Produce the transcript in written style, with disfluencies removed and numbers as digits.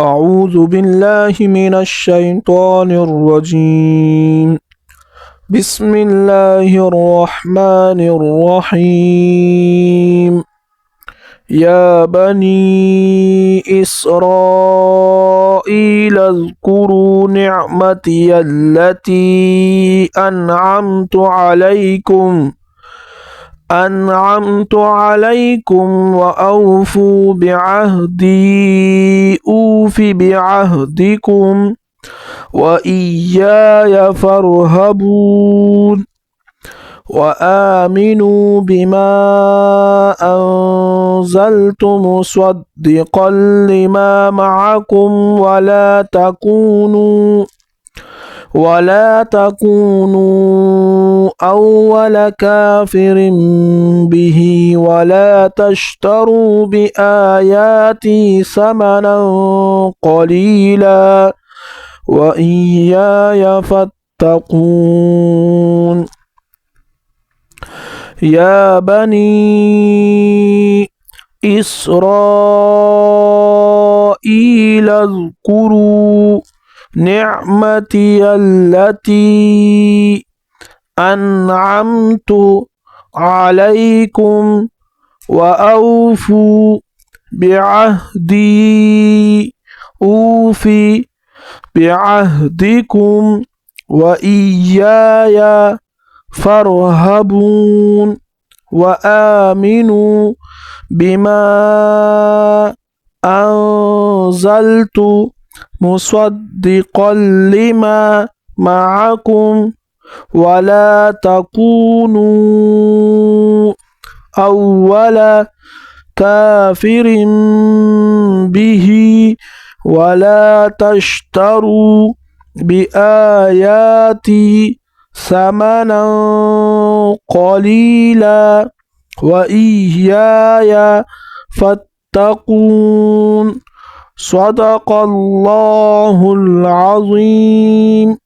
أعوذ بالله من الشيطان الرجيم. بسم الله الرحمن الرحيم. يا بني إسرائيل اذكروا نعمتي التي أنعمت عليكم وأوفوا بعهدي أوف بعهدكم وإياي فارهبون. وآمنوا بما أنزلت مصدقا لما معكم ولا تكونوا أول كافر به ولا تشتروا بآياتي ثمنا قليلا وإياي فاتقون. يا بني إسرائيل اذكروا نعمتي التي أنعمت عليكم وأوفوا بعهدي أوف بعهدكم وإياي فارهبون. وآمنوا بما أنزلت مصدقا لما معكم ولا تكونوا أول كافر به ولا تشتروا بآياتي ثمنا قليلا وإياي فاتقون. صدق الله العظيم.